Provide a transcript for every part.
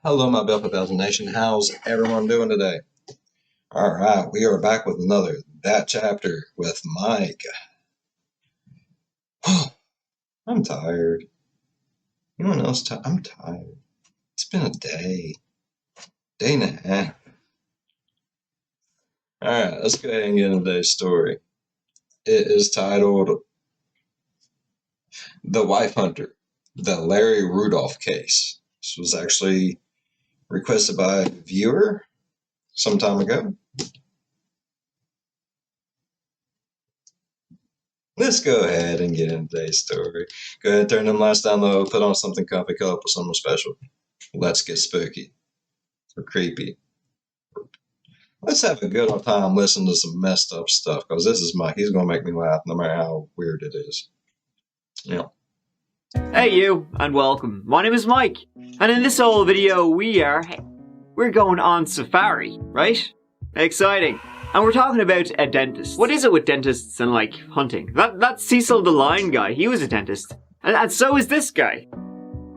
Hello, my Belfast Thousand Nation. How's everyone doing today? All right, we are back with another That Chapter with Mike. I'm tired. Anyone else tired? I'm tired. It's been a day and a half. All right, let's go ahead and get into today's story. It is titled The Wife Hunter, the Larry Rudolph Case. This was actually requested by a viewer some time ago. Let's go ahead and get into today's story. Go ahead, turn them lights down low, put on something comfy, cuddle up with someone special. Let's get spooky or creepy. Let's have a good old time listening to some messed up stuff, because this is Mike. He's going to make me laugh no matter how weird it is. Yeah. Hey you, and welcome. My name is Mike, and in this whole video we're going on safari, right? Exciting. And we're talking about a dentist. What is it with dentists and, like, hunting? That's Cecil the Lion guy. He was a dentist. And so is this guy.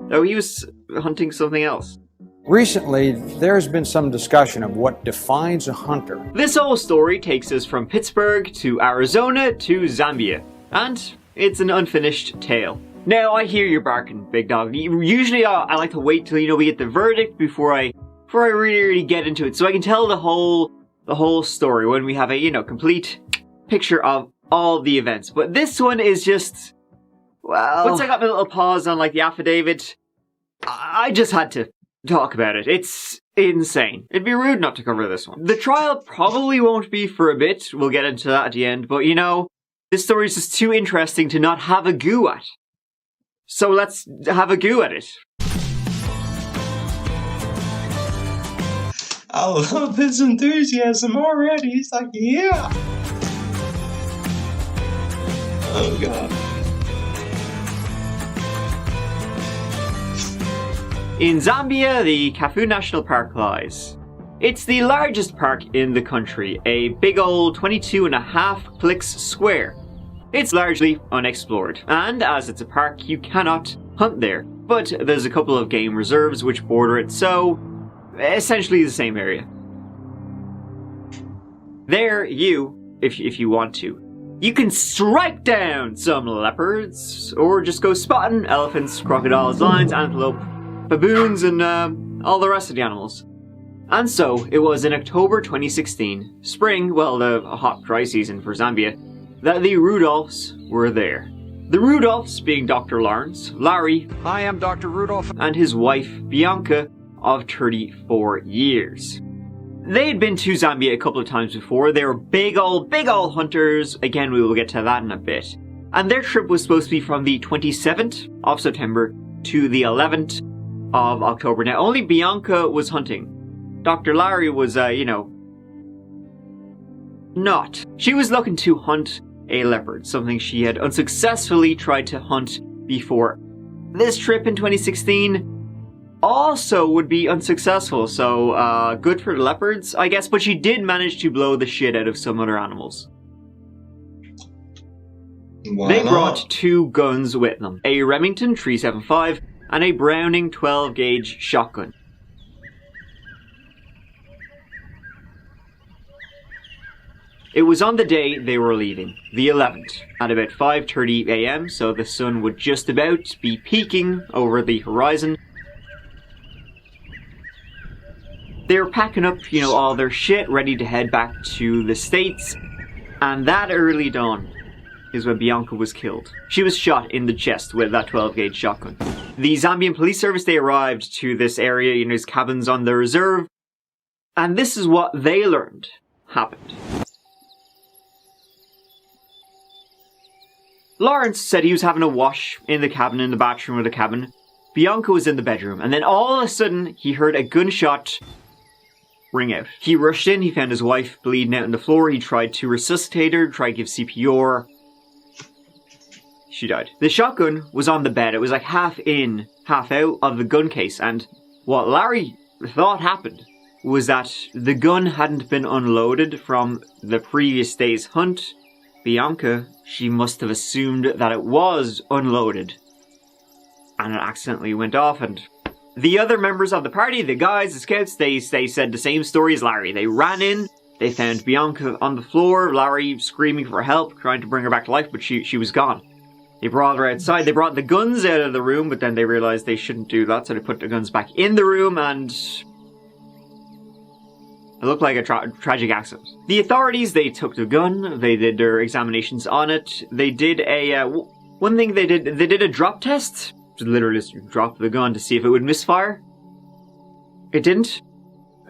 Though he was hunting something else. Recently, there's been some discussion of what defines a hunter. This whole story takes us from Pittsburgh to Arizona to Zambia. And it's an unfinished tale. Now, I hear you barking, big dog. Usually I like to wait till, we get the verdict before I really get into it. So I can tell the whole story when we have a, complete picture of all the events. But this one is just, well, once I got my little pause on, like, the affidavit, I just had to talk about it. It's insane. It'd be rude not to cover this one. The trial probably won't be for a bit. We'll get into that at the end. But, this story is just too interesting to not have a go at. So let's have a go at it. I love his enthusiasm already. He's like, yeah. Oh, God. In Zambia, the Kafu National Park lies. It's the largest park in the country, a big old 22.5 clicks square. It's largely unexplored, and as it's a park, you cannot hunt there. But there's a couple of game reserves which border it, so essentially the same area. There, if you want to, you can strike down some leopards, or just go spotting elephants, crocodiles, lions, antelope, baboons, and all the rest of the animals. And so, it was in October 2016, spring, well, the hot dry season for Zambia, that the Rudolphs were there. The Rudolphs being Dr. Lawrence, Larry, Hi, I'm Dr. Rudolph. and his wife, Bianca, of 34 years. They had been to Zambia a couple of times before. They were big old hunters. Again, we will get to that in a bit. And their trip was supposed to be from the 27th of September to the 11th of October. Now, only Bianca was hunting. Dr. Larry was, not. She was looking to hunt a leopard, something she had unsuccessfully tried to hunt before. This trip in 2016 also would be unsuccessful, so good for the leopards, I guess, but she did manage to blow the shit out of some other animals. They brought two guns with them, a Remington 375 and a Browning 12-gauge shotgun. It was on the day they were leaving, the 11th, at about 5:30 AM, so the sun would just about be peeking over the horizon. They were packing up, all their shit, ready to head back to the States, and that early dawn is when Bianca was killed. She was shot in the chest with that 12-gauge shotgun. The Zambian police service, they arrived to this area, his cabins on the reserve, and this is what they learned happened. Lawrence said he was having a wash in the cabin, in the bathroom of the cabin. Bianca was in the bedroom, and then all of a sudden, he heard a gunshot ring out. He rushed in, he found his wife bleeding out on the floor, he tried to resuscitate her, tried to give CPR. She died. The shotgun was on the bed, it was like half in, half out of the gun case, and what Larry thought happened was that the gun hadn't been unloaded from the previous day's hunt. Bianca, she must have assumed that it was unloaded, and it accidentally went off, and The other members of the party, the guys, the scouts, they said the same story as Larry. They ran in, they found Bianca on the floor, Larry screaming for help, trying to bring her back to life, but she was gone. They brought her outside, they brought the guns out of the room, but then they realized they shouldn't do that, so they put the guns back in the room, and it looked like a tragic accident. The authorities, they took the gun, they did their examinations on it, they did one thing they did a drop test. Literally just dropped the gun to see if it would misfire. It didn't.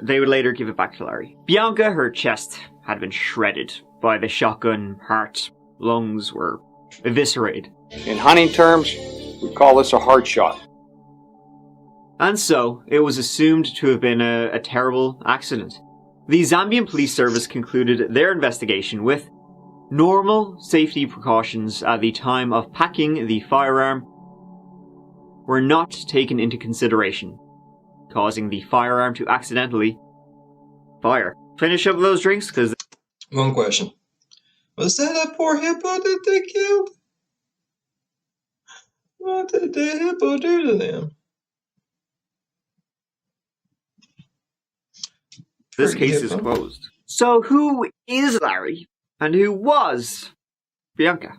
They would later give it back to Larry. Bianca, her chest had been shredded by the shotgun. Heart, lungs were eviscerated. In hunting terms, we call this a hard shot. And so, it was assumed to have been a terrible accident. The Zambian Police Service concluded their investigation with normal safety precautions at the time of packing the firearm were not taken into consideration, causing the firearm to accidentally fire. Finish up those drinks, because... One question. Was that a poor hippo that they killed? What did the hippo do to them? This case is closed. So who is Larry? And who was Bianca?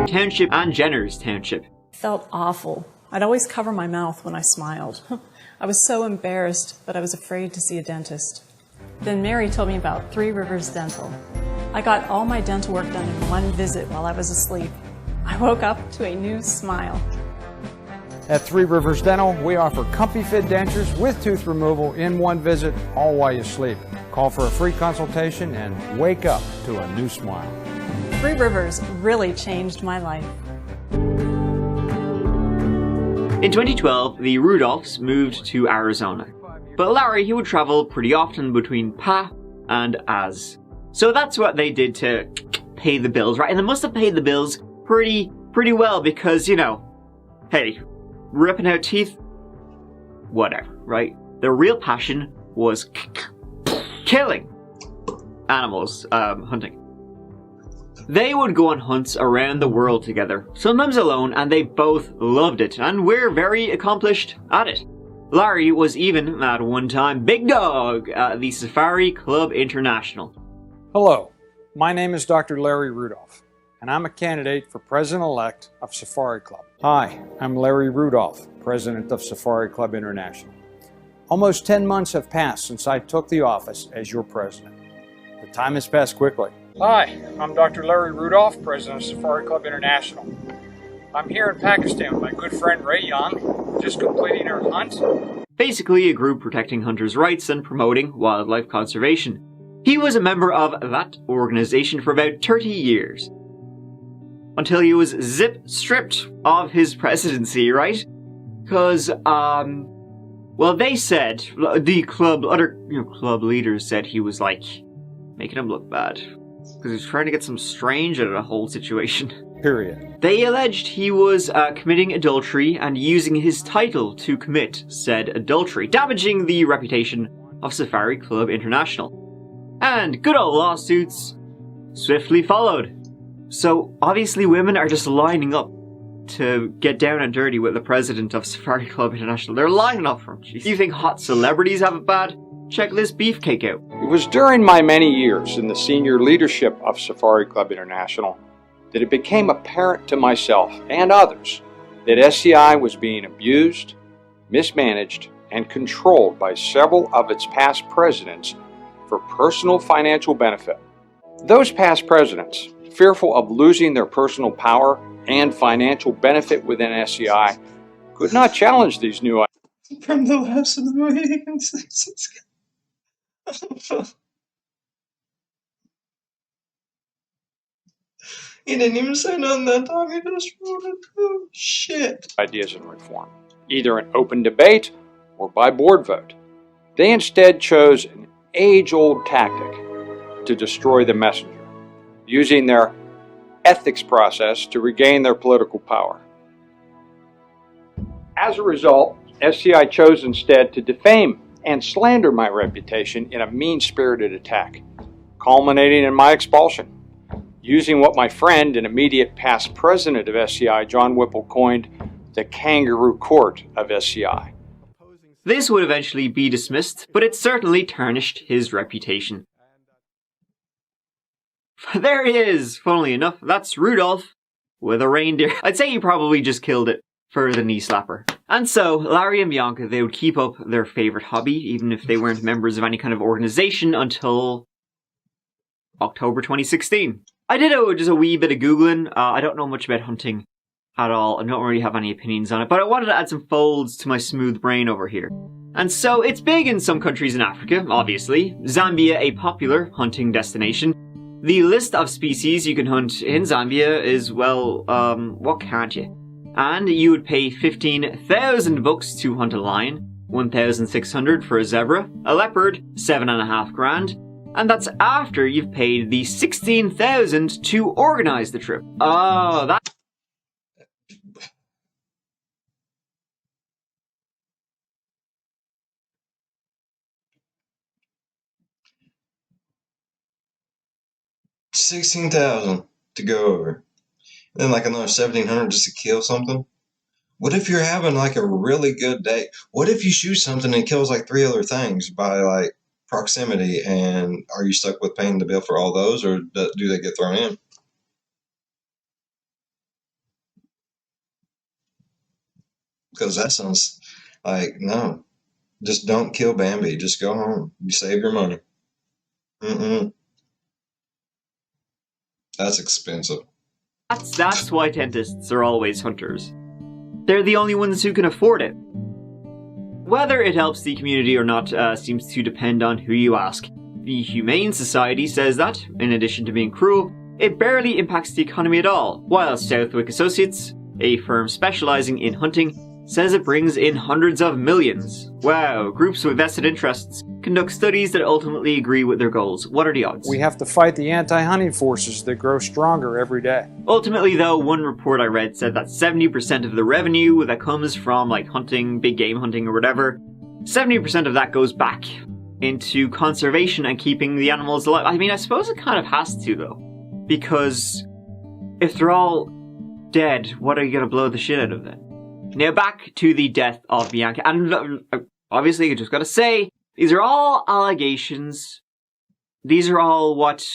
Township and Jenner's Township. Felt awful. I'd always cover my mouth when I smiled. I was so embarrassed, but I was afraid to see a dentist. Then Mary told me about Three Rivers Dental. I got all my dental work done in one visit while I was asleep. I woke up to a new smile. At Three Rivers Dental, we offer comfy fit dentures with tooth removal in one visit, all while you sleep. Call for a free consultation and wake up to a new smile. Three Rivers really changed my life. In 2012, the Rudolphs moved to Arizona. But Larry, he would travel pretty often between Pa and Az. So that's what they did to pay the bills, right? And they must have paid the bills pretty well because, you know, hey, ripping out teeth, whatever, right? Their real passion was killing animals, hunting. They would go on hunts around the world together, sometimes alone, and they both loved it, and were very accomplished at it. Larry was even, at one time, big dog at the Safari Club International. Hello, my name is Dr. Larry Rudolph, and I'm a candidate for President-elect of Safari Club. Hi, I'm Larry Rudolph, President of Safari Club International. Almost 10 months have passed since I took the office as your president. The time has passed quickly. Hi, I'm Dr. Larry Rudolph, President of Safari Club International. I'm here in Pakistan with my good friend Ray Young, just completing her hunt. Basically a group protecting hunters' rights and promoting wildlife conservation. He was a member of that organization for about 30 years. Until he was stripped of his presidency, right? Because, well, they said, the club, other club leaders said he was, like, making him look bad. Because he was trying to get some strange out of the whole situation. Period. They alleged he was committing adultery and using his title to commit said adultery, damaging the reputation of Safari Club International. And good old lawsuits swiftly followed. So obviously women are just lining up to get down and dirty with the president of Safari Club International. They're lining up for him. Jeez. You think hot celebrities have it bad? Check this beefcake out. It was during my many years in the senior leadership of Safari Club International that it became apparent to myself and others that SCI was being abused, mismanaged, and controlled by several of its past presidents for personal financial benefit. Those past presidents, fearful of losing their personal power and financial benefit within SCI, could not challenge these new ideas. From the last of the Mohicans. He didn't even say nothing that time. He just wrote it. Oh, shit. Ideas in reform, either in open debate or by board vote. They instead chose an age-old tactic to destroy the messenger, using their ethics process to regain their political power. As a result, SCI chose instead to defame and slander my reputation in a mean-spirited attack, culminating in my expulsion, using what my friend and immediate past president of SCI, John Whipple, coined the kangaroo court of SCI. This would eventually be dismissed, but it certainly tarnished his reputation. There he is! Funnily enough, that's Rudolph with a reindeer. I'd say he probably just killed it for the knee slapper. And so, Larry and Bianca, they would keep up their favourite hobby, even if they weren't members of any kind of organisation, until October 2016. I did just a wee bit of Googling. I don't know much about hunting at all. I don't really have any opinions on it, but I wanted to add some folds to my smooth brain over here. And so, it's big in some countries in Africa, obviously. Zambia, a popular hunting destination. The list of species you can hunt in Zambia is, well, what can't you? And you would pay 15,000 bucks to hunt a lion, 1,600 for a zebra, a leopard, 7.5 grand, and that's after you've paid the 16,000 to organize the trip. Oh, that... $16,000 to go over. Then like another 1,700 just to kill something. What if you're having like a really good day? What if you shoot something and it kills like 3 other things by like proximity, and are you stuck with paying the bill for all those, or do they get thrown in? Because that sounds like, no, just don't kill Bambi. Just go home. You save your money. That's expensive. That's why dentists are always hunters. They're the only ones who can afford it. Whether it helps the community or not seems to depend on who you ask. The Humane Society says that, in addition to being cruel, it barely impacts the economy at all, while Southwick Associates, a firm specialising in hunting, says it brings in hundreds of millions. Wow, groups with vested interests conduct studies that ultimately agree with their goals. What are the odds? We have to fight the anti-hunting forces that grow stronger every day. Ultimately though, one report I read said that 70% of the revenue that comes from like hunting, big game hunting or whatever, 70% of that goes back into conservation and keeping the animals alive. I mean, I suppose it kind of has to though, because if they're all dead, what are you gonna blow the shit out of then? Now back to the death of Bianca, and obviously I just gotta say, these are all allegations. These are all what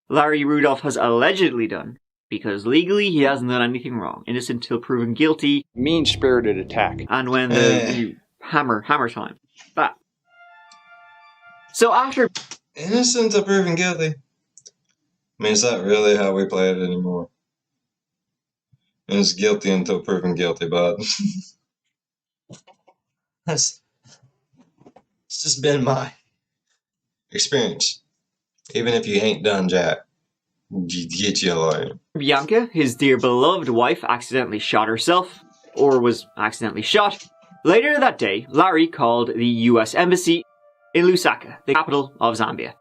Larry Rudolph has allegedly done, because legally he hasn't done anything wrong. Innocent till proven guilty. Mean-spirited attack. And when the hammer time. That. So after... Innocent till proven guilty? I mean, is that really how we play it anymore? And it's guilty until proven guilty, but it's just been my experience. Even if you ain't done jack, you get you a lawyer. Bianca, his dear beloved wife, accidentally shot herself, or was accidentally shot. Later that day, Larry called the US Embassy in Lusaka, the capital of Zambia.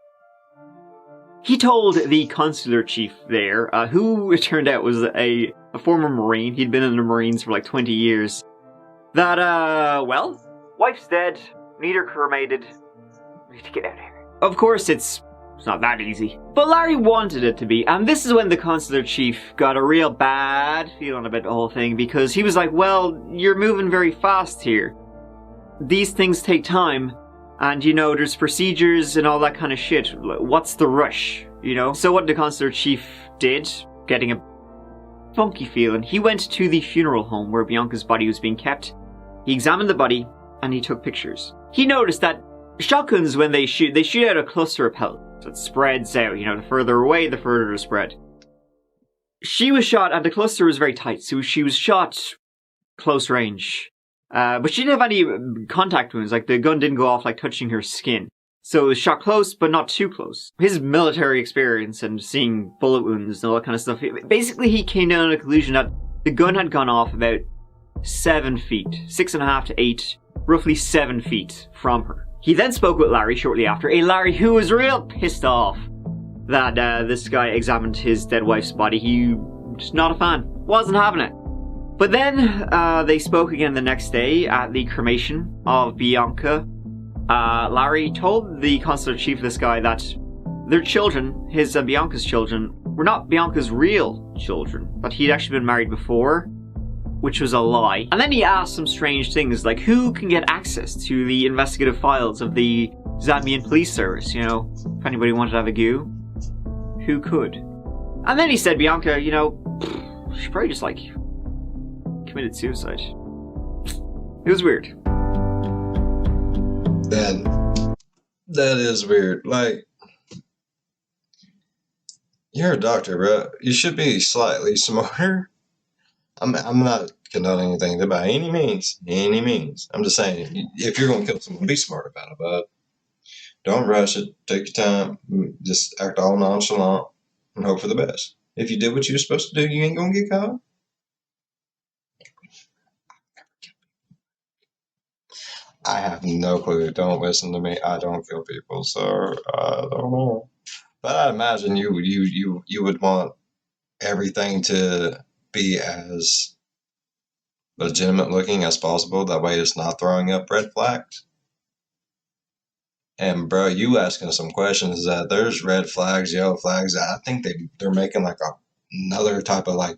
He told the consular chief there, who it turned out was a former Marine, he'd been in the Marines for like 20 years, that, well, wife's dead, need her cremated, we need to get out of here. Of course, it's not that easy. But Larry wanted it to be, and this is when the consular chief got a real bad feeling about the whole thing, because he was like, well, you're moving very fast here. These things take time. And, you know, there's procedures and all that kind of shit. What's the rush, you know? So what the consular chief did, getting a funky feeling, he went to the funeral home where Bianca's body was being kept. He examined the body, and he took pictures. He noticed that shotguns, when they shoot out a cluster of pellets. So it spreads out, you know, the further away, the further the spread. She was shot, and the cluster was very tight, so she was shot close range. But she didn't have any contact wounds. Like, the gun didn't go off, like, touching her skin. So it was shot close, but not too close. His military experience and seeing bullet wounds and all that kind of stuff, basically he came down to the conclusion that the gun had gone off about 7 feet, 6.5 to 8, roughly 7 feet from her. He then spoke with Larry shortly after, a Larry who was real pissed off that this guy examined his dead wife's body. He was not a fan, wasn't having it. But then they spoke again the next day at the cremation of Bianca. Larry told the consular chief of this guy that their children, his and Bianca's children, were not Bianca's real children, but he'd actually been married before, which was a lie. And then he asked some strange things, like who can get access to the investigative files of the Zambian police service, you know, if anybody wanted to have a go, who could? And then he said Bianca, you know, she probably just, like, committed suicide. It was weird. That is weird. Like, you're a doctor, bro. You should be slightly smarter. I'm not condoning anything by any means. Any means. I'm just saying, if you're gonna kill someone, be smart about it, bud. Don't rush it. Take your time. Just act all nonchalant and hope for the best. If you did what you were supposed to do, you ain't gonna get caught. I have no clue. Don't listen to me. I don't kill people, so I don't know. But I imagine you would want everything to be as legitimate looking as possible. That way, it's not throwing up red flags. And bro, you asking some questions that there's red flags, yellow flags. I think they're making like another type of like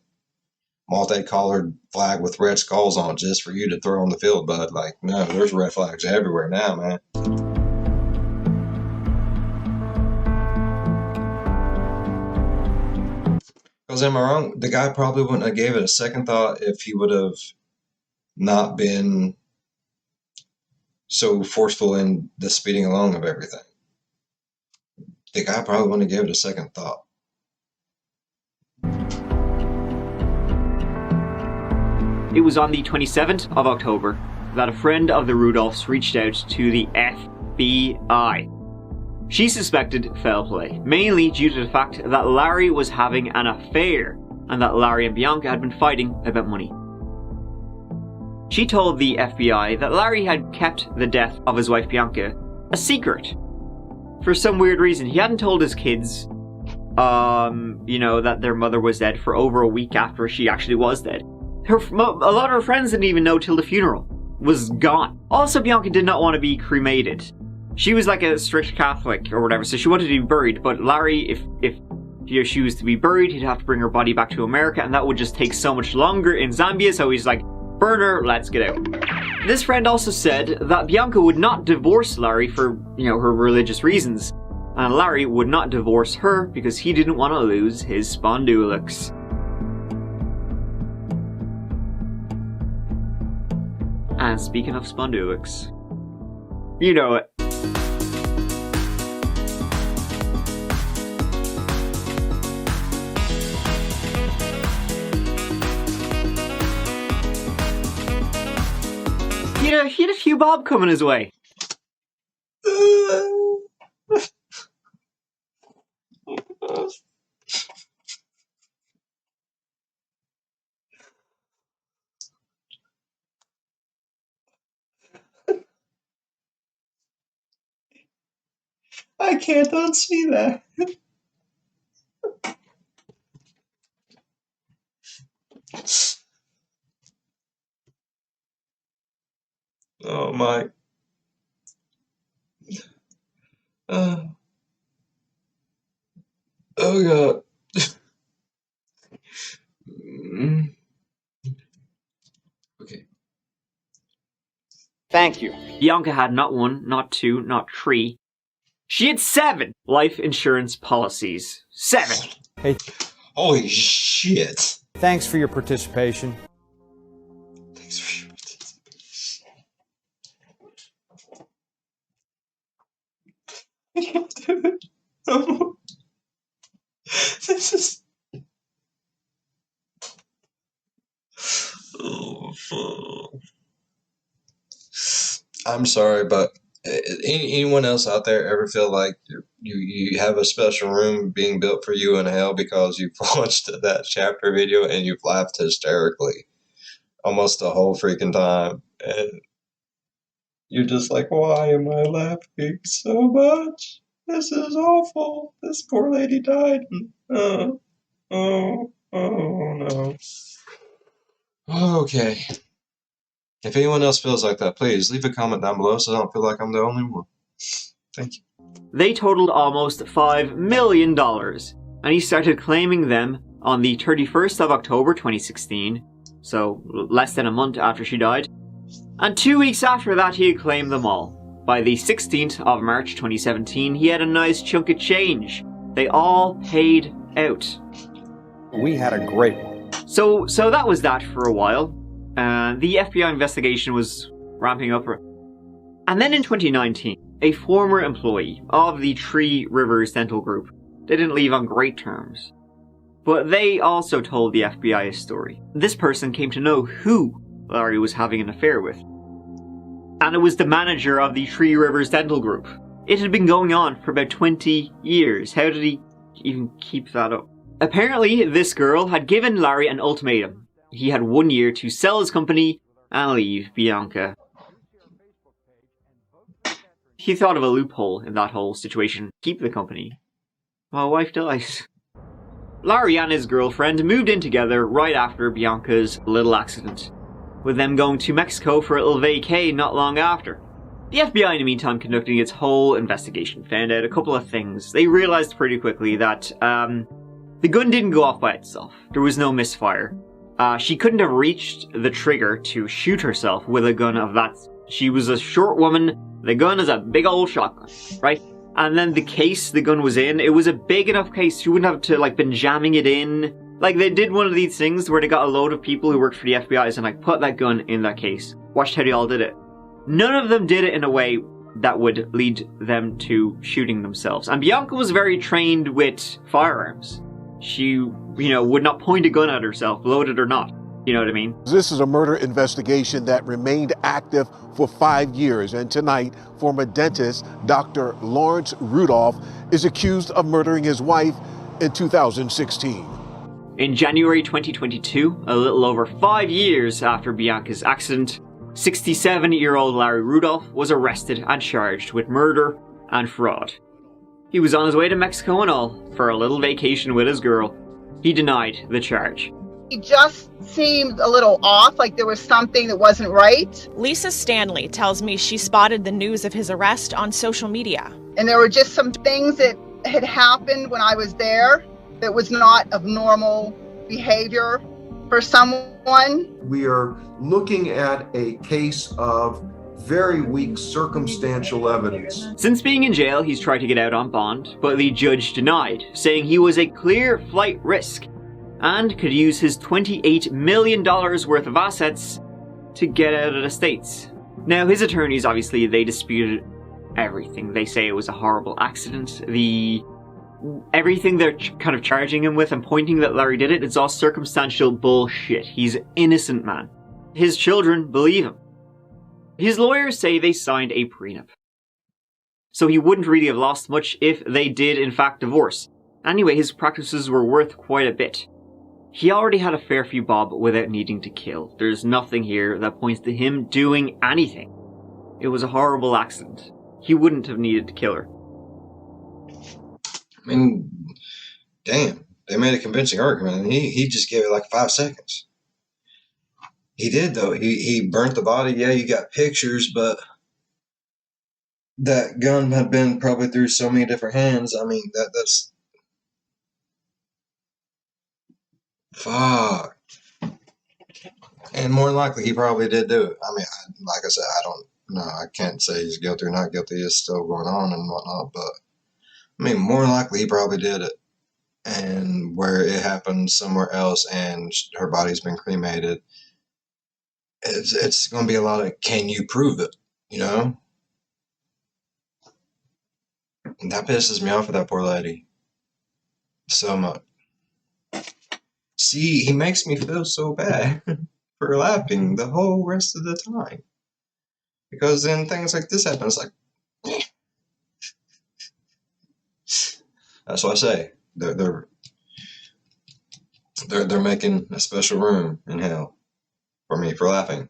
multicolored flag with red skulls on it just for you to throw on the field, bud. Like, no, there's red flags everywhere now, man. Because am I wrong? The guy probably wouldn't have gave it a second thought if he would have not been so forceful in the speeding along of everything. The guy probably wouldn't have given it a second thought. It was on the 27th of October that a friend of the Rudolphs reached out to the FBI. She suspected foul play, mainly due to the fact that Larry was having an affair and that Larry and Bianca had been fighting about money. She told the FBI that Larry had kept the death of his wife Bianca a secret. For some weird reason, he hadn't told his kids, that their mother was dead for over a week after she actually was dead. A lot of her friends didn't even know till the funeral was gone. Also, Bianca did not want to be cremated. She was like a strict Catholic or whatever, so she wanted to be buried. But Larry, if she was to be buried, he'd have to bring her body back to America, and that would just take so much longer in Zambia. So he's like, burn her, let's get out. This friend also said that Bianca would not divorce Larry for, her religious reasons, and Larry would not divorce her because he didn't want to lose his spondylix. And speaking of spondylix, you know it. He had a few bob coming his way. I can't unsee that. Oh my. Oh God. Okay. Thank you. Bianca had not one, not two, not three. She had 7 life insurance policies. 7. Hey, Holy shit. thanks for your participation. Thanks for your participation. Oh. This is. Oh, fuck. I'm sorry, but anyone else out there ever feel like you have a special room being built for you in hell because you've watched that chapter video and you've laughed hysterically almost the whole freaking time, and you're just like, why am I laughing so much? This is awful. This poor lady died. Oh no. Okay. If anyone else feels like that, please leave a comment down below so I don't feel like I'm the only one. Thank you. They totaled almost $5 million, and he started claiming them on the 31st of October 2016, so less than a month after she died. And 2 weeks after that, he had claimed them all. By the 16th of March 2017, he had a nice chunk of change. They all paid out. We had a great one. So that was that for a while. The FBI investigation was ramping up. And then in 2019, a former employee of the Three Rivers Dental Group didn't leave on great terms. But they also told the FBI a story. This person came to know who Larry was having an affair with. And it was the manager of the Three Rivers Dental Group. It had been going on for about 20 years. How did he even keep that up? Apparently, this girl had given Larry an ultimatum. He had 1 year to sell his company and leave Bianca. He thought of a loophole in that whole situation. Keep the company. My wife dies. Larry and his girlfriend moved in together right after Bianca's little accident, with them going to Mexico for a little vacay not long after. The FBI, in the meantime, conducting its whole investigation, found out a couple of things. They realized pretty quickly that the gun didn't go off by itself. There was no misfire. She couldn't have reached the trigger to shoot herself with a gun of that. She was a short woman. The gun is a big old shotgun, right? And then the case the gun was in, it was a big enough case. She wouldn't have to been jamming it in. Like, they did one of these things where they got a load of people who worked for the FBI and put that gun in that case. Watched how they all did it. None of them did it in a way that would lead them to shooting themselves. And Bianca was very trained with firearms. She, would not point a gun at herself, loaded or not. You know what I mean? This is a murder investigation that remained active for 5 years, and tonight, former dentist Dr. Lawrence Rudolph is accused of murdering his wife in 2016. In January 2022, a little over 5 years after Bianca's accident, 67-year-old Larry Rudolph was arrested and charged with murder and fraud. He was on his way to Mexico and all for a little vacation with his girl. He denied the charge. He just seemed a little off, like there was something that wasn't right. Lisa Stanley tells me she spotted the news of his arrest on social media. And there were just some things that had happened when I was there that was not of normal behavior for someone. We are looking at a case of very weak circumstantial evidence. Since being in jail, he's tried to get out on bond, but the judge denied, saying he was a clear flight risk and could use his $28 million worth of assets to get out of the States. Now, his attorneys, obviously, they disputed everything. They say it was a horrible accident. Everything they're kind of charging him with and pointing that Larry did it, it's all circumstantial bullshit. He's an innocent man. His children believe him. His lawyers say they signed a prenup, so he wouldn't really have lost much if they did in fact divorce. Anyway, his practices were worth quite a bit. He already had a fair few bob without needing to kill. There's nothing here that points to him doing anything. It was a horrible accident. He wouldn't have needed to kill her. I mean, damn, they made a convincing argument, and he just gave it 5 seconds. He did, though. He burnt the body. Yeah, you got pictures, but that gun had been probably through so many different hands. I mean, that's... Fuck. And more than likely, he probably did do it. I mean, like I said, I don't know. I can't say he's guilty or not guilty. It's still going on and whatnot, but I mean, more than likely, he probably did it. And where it happened somewhere else and her body's been cremated, it's going to be a lot of, can you prove it, And that pisses me off with that poor lady so much. See, he makes me feel so bad for laughing the whole rest of the time. Because then things like this happen. It's like, that's what I say. They're making a special room in hell for me for laughing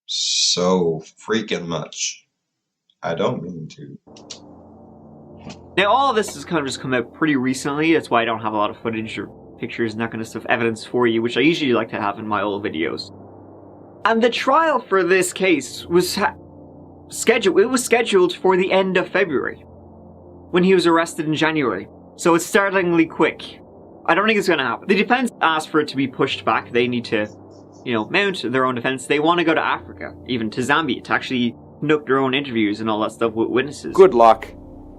so freaking much. I don't mean to. Now, all of this has kind of just come out pretty recently. That's why I don't have a lot of footage or pictures and that kind of stuff, evidence for you, which I usually like to have in my old videos. And the trial for this case was scheduled. It was scheduled for the end of February, when he was arrested in January. So it's startlingly quick. I don't think it's going to happen. The defense asked for it to be pushed back. They need to, mount their own defense. They want to go to Africa, even to Zambia, to actually conduct their own interviews and all that stuff with witnesses. Good luck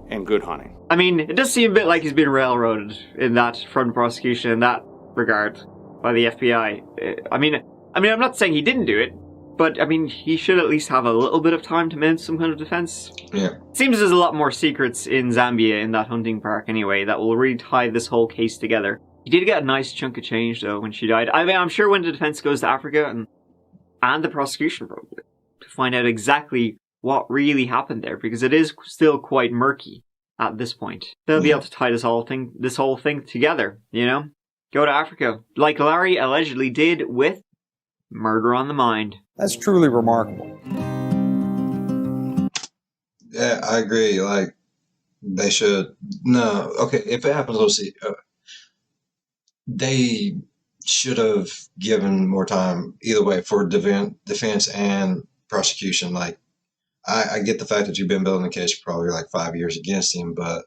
and good hunting. I mean, it does seem a bit like he's been railroaded in that from the prosecution in that regard by the FBI. I mean, I'm not saying he didn't do it, but I mean, he should at least have a little bit of time to mount some kind of defense. Yeah. It seems there's a lot more secrets in Zambia in that hunting park anyway that will really tie this whole case together. He did get a nice chunk of change though when she died. I mean, I'm sure when the defense goes to Africa and the prosecution probably to find out exactly what really happened there, because it is still quite murky at this point. They'll be able to tie this whole thing together, Go to Africa, like Larry allegedly did with Murder on the Mind. That's truly remarkable. Yeah, I agree. Like, they should. No, okay, if it happens, we'll see. They should have given more time, either way, for defense and prosecution. Like, I get the fact that you've been building the case for probably like 5 years against him, but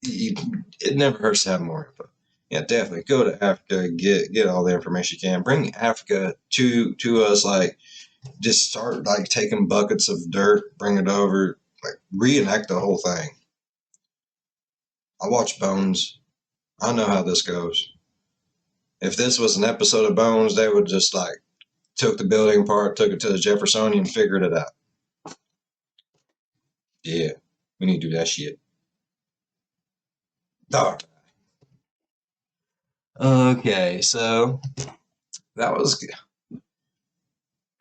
it never hurts to have more info. Yeah, definitely go to Africa, get all the information you can. Bring Africa to us. Like, just start like taking buckets of dirt, bring it over, like reenact the whole thing. I watch Bones. I know how this goes. If this was an episode of Bones, they would just like took the building apart, took it to the Jeffersonian, and figured it out. Yeah, we need to do that shit. All right. Okay, so that was.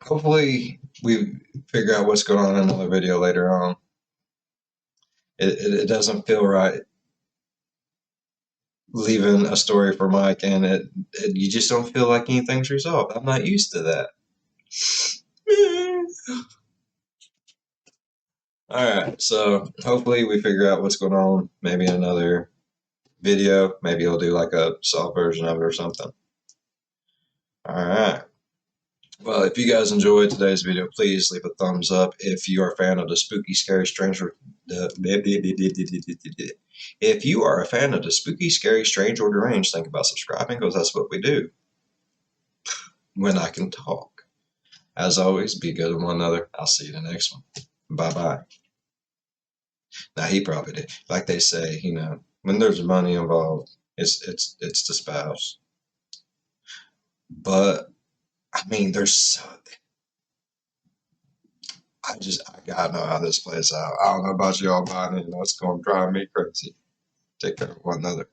Hopefully, we figure out what's going on in another video later on. It doesn't feel right leaving a story for Mike, and you just don't feel like anything's resolved. I'm not used to that. Alright, so hopefully we figure out what's going on, maybe in another video. Maybe he'll do like a soft version of it or something. Alright. Well, if you guys enjoyed today's video, please leave a thumbs up. If you are a fan of the spooky, scary, strange, if you are a fan of the spooky, scary, strange, or deranged, think about subscribing, because that's what we do when I can talk. As always, be good to one another. I'll see you in the next one. Bye-bye. Now, he probably did. Like they say, when there's money involved, it's the spouse. But I mean, I gotta know how this plays out. I don't know about y'all, but it's gonna drive me crazy. Take care of one another.